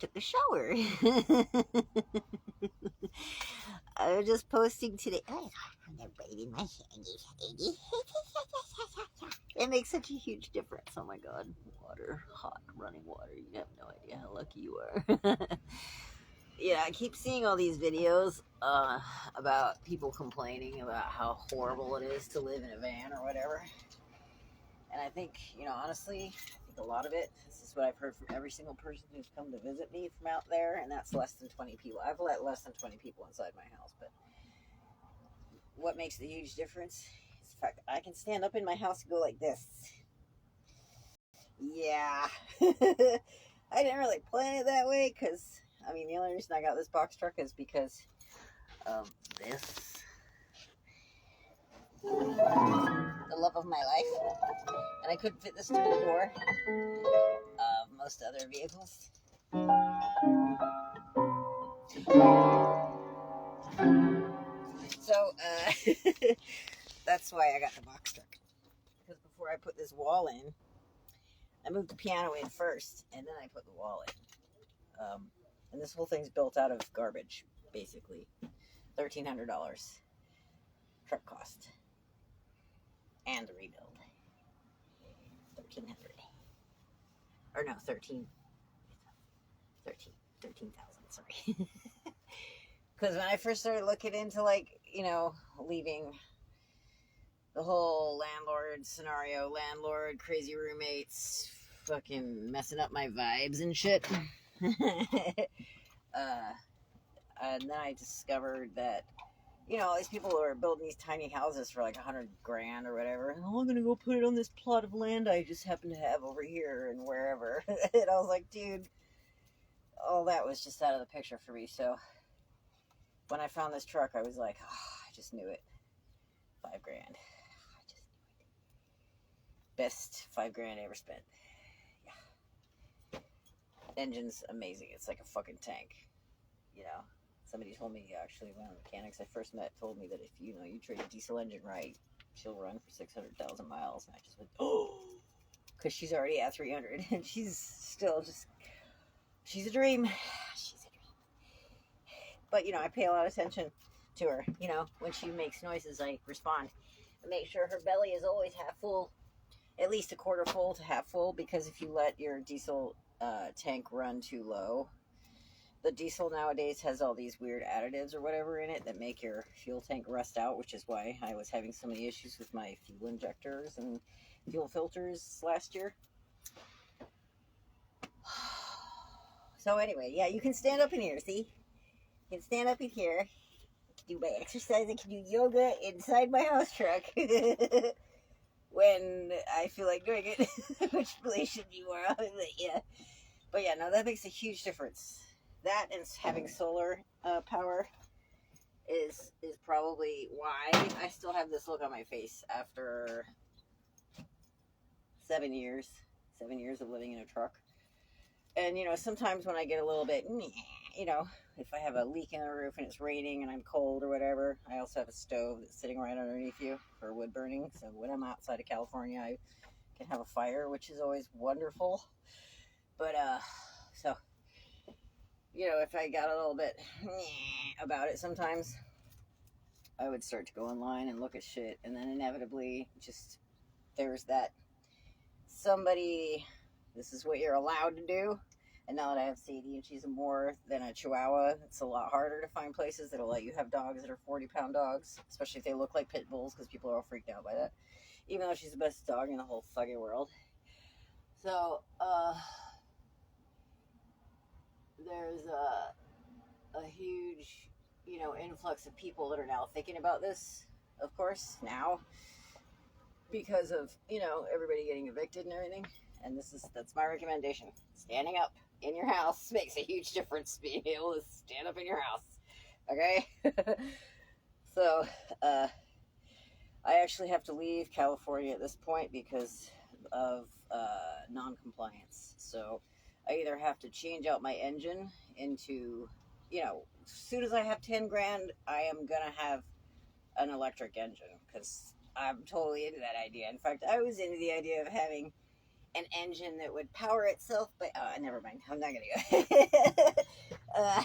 took a shower. I was just posting today. Oh, I'm biting my hand. It makes such a huge difference. Oh my god. Water, hot running water. You have no idea how lucky you are. Yeah, I keep seeing all these videos about people complaining about how horrible it is to live in a van or whatever. And I think, honestly, I think a lot of it, this is what I've heard from every single person who's come to visit me from out there, and that's less than 20 people. I've let less than 20 people inside my house, but what makes the huge difference is the fact that I can stand up in my house and go like this. Yeah. I didn't really plan it that way because, the only reason I got this box truck is because of this. The love of my life. And I couldn't fit this through the door of most other vehicles. So, that's why I got the box truck. Because before I put this wall in, I moved the piano in first, and then I put the wall in. And this whole thing's built out of garbage, basically. $1,300 truck cost. And the rebuild. 1,300. Or no, 13,000, sorry. Because when I first started looking into, leaving the whole landlord scenario, landlord, crazy roommates, fucking messing up my vibes and shit. And then I discovered that, all these people are building these tiny houses for like $100,000 or whatever. And I'm gonna go put it on this plot of land I just happen to have over here and wherever. And I was like, dude, all that was just out of the picture for me. So when I found this truck, I was like, I just knew it. $5,000. I just knew it. Best $5,000 I ever spent. Yeah. Engine's amazing. It's like a fucking tank. Somebody told me, actually, one of the mechanics I first met told me that if, you treat a diesel engine right, she'll run for 600,000 miles. And I just went, oh, because she's already at 300, and she's still just, she's a dream. She's a dream. But, I pay a lot of attention to her. When she makes noises, I respond. I make sure her belly is always half full, at least a quarter full to half full, because if you let your diesel tank run too low, the diesel nowadays has all these weird additives or whatever in it that make your fuel tank rust out, which is why I was having so many issues with my fuel injectors and fuel filters last year. So anyway, yeah, you can stand up in here, see? You can stand up in here. I can do my exercise. I can do yoga inside my house truck when I feel like doing it, which really should be more often, But yeah, no, that makes a huge difference. That and having solar power is probably why I still have this look on my face after 7 years of living in a truck. And sometimes when I get a little bit, if I have a leak in the roof and it's raining and I'm cold or whatever, I also have a stove that's sitting right underneath you for wood burning. So when I'm outside of California, I can have a fire, which is always wonderful. But so if I got a little bit about it sometimes, I would start to go online and look at shit, and then inevitably just there's that somebody, this is what you're allowed to do. And now that I have Sadie and she's more than a Chihuahua, it's a lot harder to find places that'll let you have dogs that are 40-pound dogs, especially if they look like pit bulls, because people are all freaked out by that, even though she's the best dog in the whole fucking world. So there's a huge, influx of people that are now thinking about this, of course, now, because of, everybody getting evicted and everything. And that's my recommendation. Standing up in your house makes a huge difference, being able to stand up in your house. Okay? So, I actually have to leave California at this point because of non-compliance. So, I either have to change out my engine into, as soon as I have $10,000, I am gonna have an electric engine, because I'm totally into that idea. In fact, I was into the idea of having an engine that would power itself. But never mind. I'm not gonna go. uh,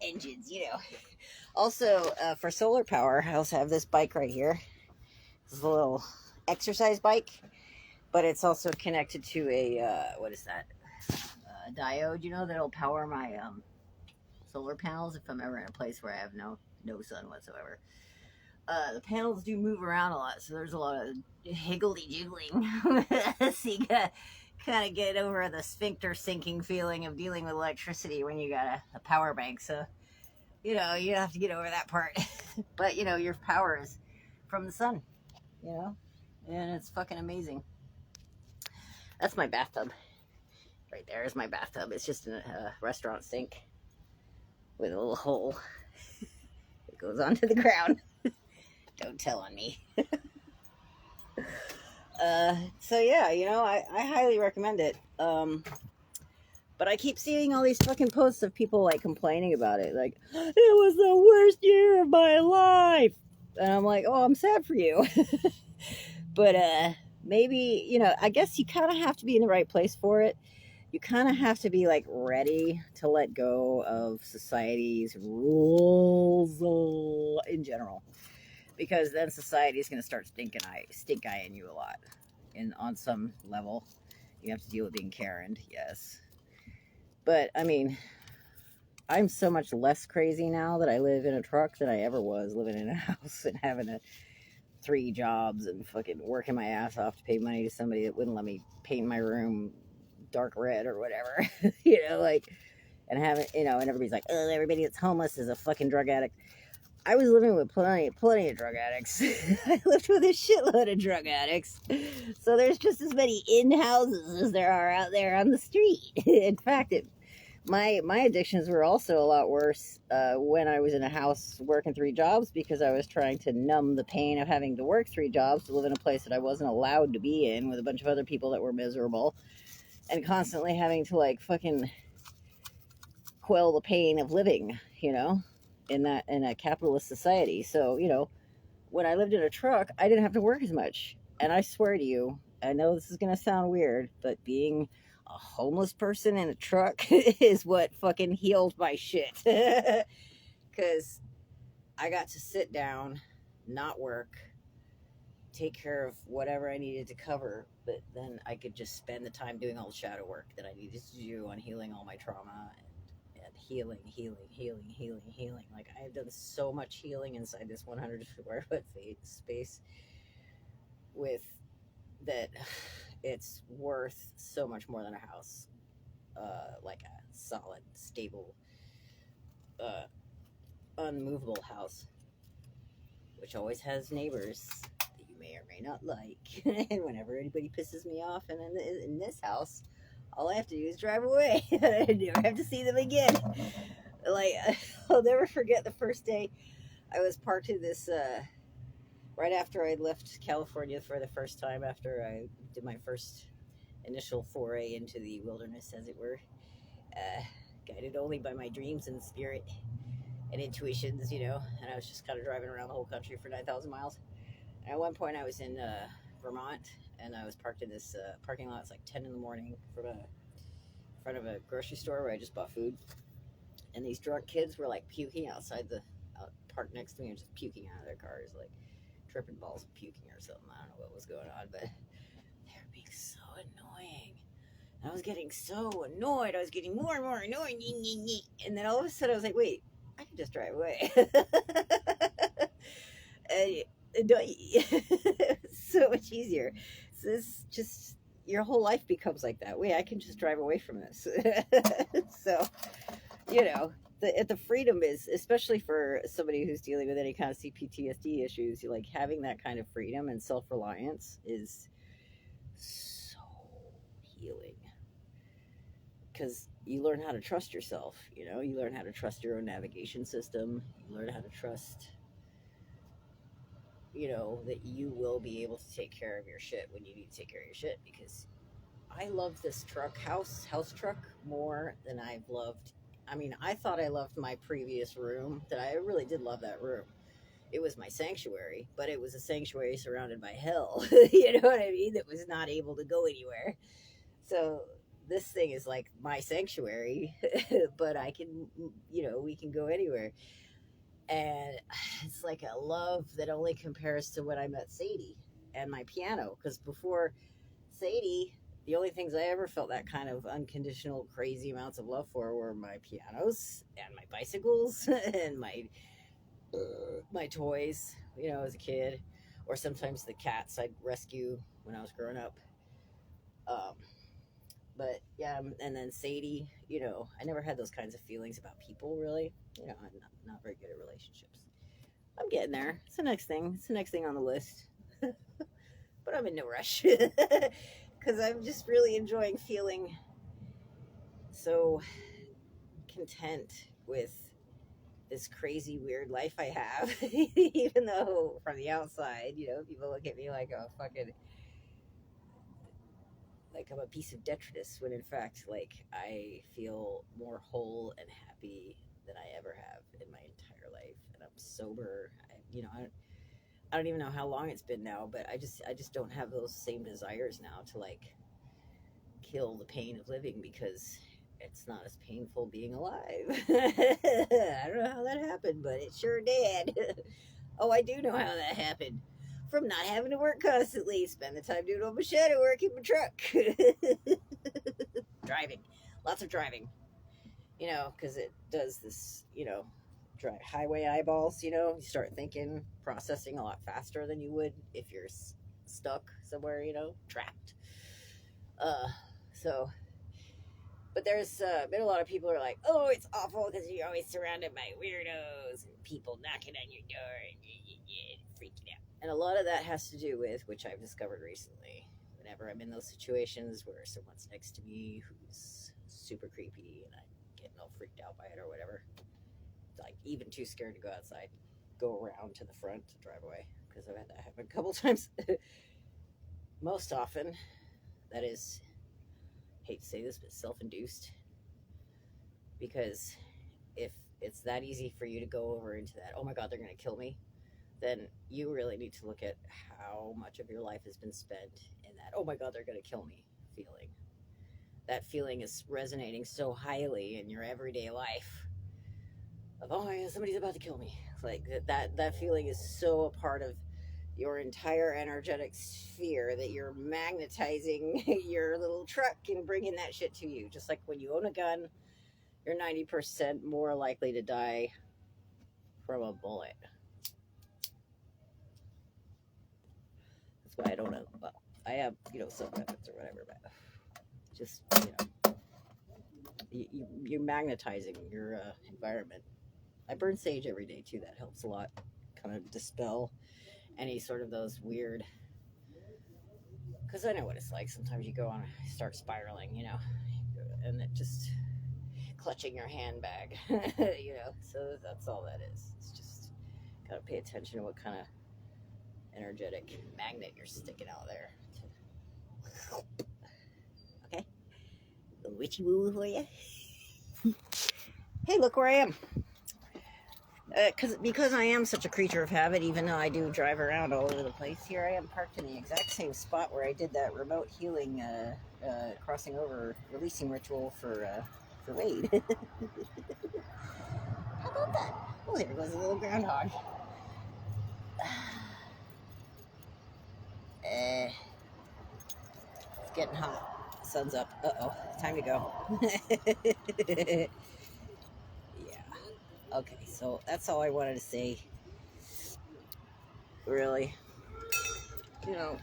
engines, you know. Also, for solar power, I also have this bike right here. This is a little exercise bike, but it's also connected to a what is that? A diode, you know, that'll power my solar panels if I'm ever in a place where I have no sun whatsoever. The panels do move around a lot, so there's a lot of higgledy jiggling. So you gotta kind of get over the sphincter sinking feeling of dealing with electricity when you got a power bank. So, you know, you have to get over that part. But, you know, your power is from the sun, you know, and it's fucking amazing. That's my bathtub. Right there is my bathtub. It's just a restaurant sink with a little hole that goes onto the ground. Don't tell on me. So yeah, you know, I highly recommend it. But I keep seeing all these fucking posts of people like complaining about it, like it was the worst year of my life, and I'm like, oh, I'm sad for you. But maybe, you know, I guess you kind of have to be in the right place for it. You kind of have to be like ready to let go of society's rules in general, because then society is going to start stink eyeing you a lot. And on some level, you have to deal with being Karen, yes. But I mean, I'm so much less crazy now that I live in a truck than I ever was living in a house and having 3 jobs and fucking working my ass off to pay money to somebody that wouldn't let me paint my room dark red or whatever. You know, like, and having, you know, and everybody's like, oh, everybody that's homeless is a fucking drug addict. I was living with plenty of drug addicts. I lived with a shitload of drug addicts. So there's just as many in houses as there are out there on the street. In fact, my addictions were also a lot worse when I was in a house working 3 jobs, because I was trying to numb the pain of having to work 3 jobs to live in a place that I wasn't allowed to be in with a bunch of other people that were miserable, and constantly having to like fucking quell the pain of living, you know, in a capitalist society. So, you know, when I lived in a truck, I didn't have to work as much. And I swear to you, I know this is going to sound weird, but being a homeless person in a truck is what fucking healed my shit. Because I got to sit down, not work, take care of whatever I needed to cover, but then I could just spend the time doing all the shadow work that I needed to do on healing all my trauma and healing. Like, I have done so much healing inside this 100 square foot space with that. It's worth so much more than a house, like a solid, stable, unmovable house, which always has neighbors that you may or may not like. And whenever anybody pisses me off, and in this house, all I have to do is drive away. I never have to see them again. Like, I'll never forget the first day I was parked in this, right after I left California for the first time, after I did my first initial foray into the wilderness, as it were, guided only by my dreams and spirit and intuitions, you know, and I was just kind of driving around the whole country for 9,000 miles. And at one point I was in Vermont, and I was parked in this parking lot. It's like 10 in the morning from in front of a grocery store where I just bought food. And these drunk kids were like puking outside parked next to me, and just puking out of their cars, like tripping balls and puking or something. I don't know what was going on, but they were being so annoying. I was getting so annoyed. I was getting more and more annoyed. And then all of a sudden I was like, wait, I can just drive away. And it's so much easier. So this just, your whole life becomes like that. Wait, I can just drive away from this. So, you know, the freedom is, especially for somebody who's dealing with any kind of CPTSD issues, like having that kind of freedom and self-reliance is so healing. Because you learn how to trust yourself, you know, you learn how to trust your own navigation system, you learn how to trust, you know, that you will be able to take care of your shit when you need to take care of your shit. Because I love this house truck more than I've loved. I mean, I thought I loved my previous room, that I really did love that room. it was my sanctuary, but it was a sanctuary surrounded by hell. You know what I mean? That was not able to go anywhere. So this thing is like my sanctuary, but I can, we can go anywhere. And it's like a love that only compares to when I met Sadie and my piano. Because before Sadie, the only things I ever felt that kind of unconditional, crazy amounts of love for were my pianos and my bicycles and my toys, as a kid, or sometimes the cats I'd rescue when I was growing up. Um, but yeah, and then Sadie, I never had those kinds of feelings about people really. I'm not very good at relationships. I'm getting there. It's the next thing. It's the next thing on the list. But I'm in no rush because I'm just really enjoying feeling so content with this crazy weird life I have. Even though from the outside, people look at me like a fucking, like I'm a piece of detritus, when in fact, like, I feel more whole and happy than I ever have in my entire life. And I'm sober. I don't even know how long it's been now, but I just don't have those same desires now to like kill the pain of living, because it's not as painful being alive. I don't know how that happened, but it sure did. Oh, I do know how that happened. From not having to work constantly, spend the time doing all my shadow work in my truck. Driving. Lots of driving. Because it does this, drive highway eyeballs, you start thinking, processing a lot faster than you would if you're stuck somewhere, trapped. So, but there's been a lot of people who are like, oh, it's awful because you're always surrounded by weirdos and people knocking on your door and freaking out. And a lot of that has to do with, which I've discovered recently, whenever I'm in those situations where someone's next to me who's super creepy and I'm getting all freaked out by it or whatever, like even too scared to go outside, go around to the front to drive away, because I've had that happen a couple times. Most often, that is, hate to say this, but self-induced. Because if it's that easy for you to go over into that, oh my god, they're going to kill me, then you really need to look at how much of your life has been spent in that, oh my god, they're going to kill me feeling. That feeling is resonating so highly in your everyday life of, oh my god, somebody's about to kill me. Like that feeling is so a part of your entire energetic sphere that you're magnetizing your little truck and bringing that shit to you. Just like when you own a gun, you're 90% more likely to die from a bullet. That's why I don't know. Well, I have, some weapons or whatever, but just, you're magnetizing your environment. I burn sage every day too. That helps a lot. Kind of dispel any sort of those weird, because I know what it's like. Sometimes you go on, start spiraling, and it just clutching your handbag, So that's all that is. It's just gotta pay attention to what kind of energetic magnet you're sticking out there. Okay, a witchy woo for you. Hey, look where I am. Because I am such a creature of habit, even though I do drive around all over the place, here I am parked in the exact same spot where I did that remote healing, crossing over releasing ritual for Wade. How about that? Oh, there goes a little groundhog. It's getting hot. Sun's up. Uh-oh, time to go. Yeah. Okay, so that's all I wanted to say. Really.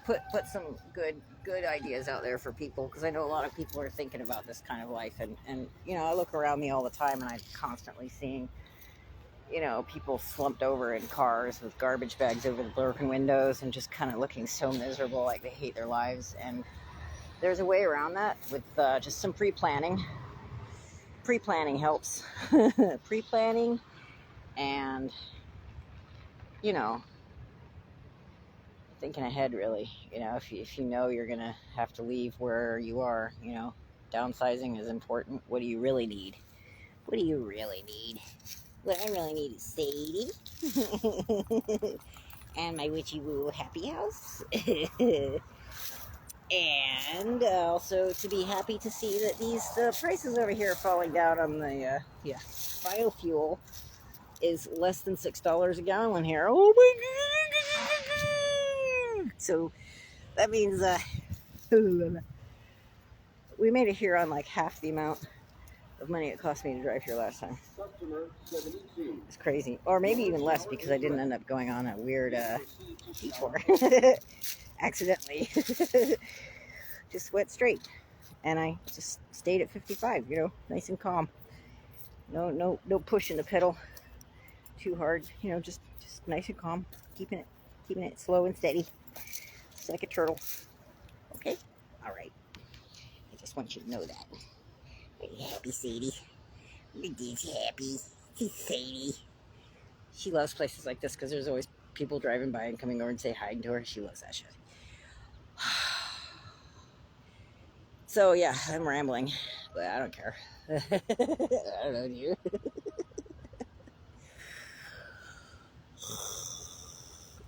Put some good ideas out there for people, because I know a lot of people are thinking about this kind of life, and I look around me all the time and I'm constantly seeing people slumped over in cars with garbage bags over the broken windows and just kind of looking so miserable, like they hate their lives. And there's a way around that with just some pre-planning. Pre-planning helps. Pre-planning and thinking ahead, really. If you know you're gonna have to leave where you are, downsizing is important. What do you really need? What do you really need? What I really need is Sadie. And my witchy woo happy house. And also to be happy to see that these prices over here are falling down on the biofuel is less than $6 a gallon here. Oh my god! So that means we made it here on like half the amount of money it cost me to drive here last time. It's crazy. Or maybe even less because I didn't end up going on a weird detour. Accidentally. Just went straight. And I just stayed at 55, you know, nice and calm. No pushing the pedal too hard, you know, just nice and calm, keeping it slow and steady, just like a turtle. Okay, all right. I just want you to know that. Are you happy, Sadie? She's happy. She's Sadie. She loves places like this because there's always people driving by and coming over and say hi to her. She loves that shit. So yeah, I'm rambling, but I don't care. I don't know you.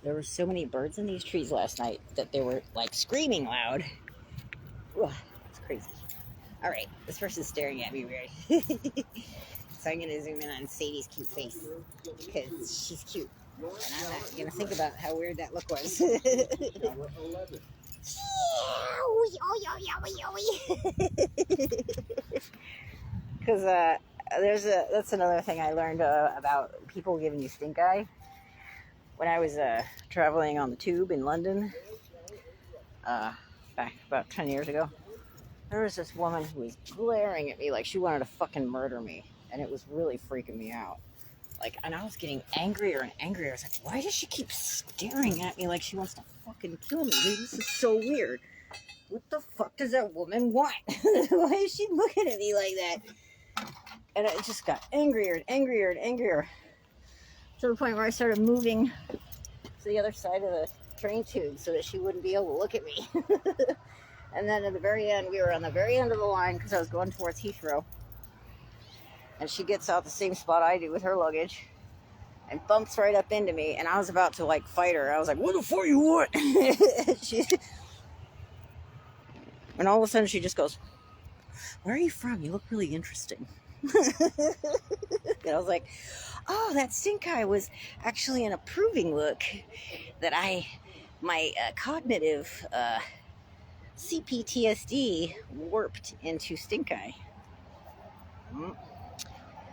There were so many birds in these trees last night that they were like screaming loud. Ugh, it's crazy. All right, this person's staring at me weird. So I'm gonna zoom in on Sadie's cute face because she's cute, and I'm not gonna think about how weird that look was. Because that's another thing I learned about people giving you stink eye. When I was traveling on the tube in London back about 10 years ago, there was this woman who was glaring at me like she wanted to fucking murder me, and it was really freaking me out. Like, and I was getting angrier and angrier. I was like, why does she keep staring at me like she wants to fucking kill me? Dude, this is so weird. What the fuck does that woman want? Why is she looking at me like that? And it just got angrier and angrier and angrier, to the point where I started moving to the other side of the train tube so that she wouldn't be able to look at me. And then at the very end, we were on the very end of the line because I was going towards Heathrow. And she gets out the same spot I do with her luggage and bumps right up into me. And I was about to like fight her. I was like, what the fuck you want? And all of a sudden she just goes, where are you from? You look really interesting. And I was like, oh, that stink eye was actually an approving look that my cognitive CPTSD warped into stink eye. Boop,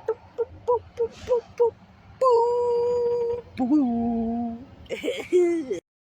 boop, boop, boop, boop, boop, boop, boop.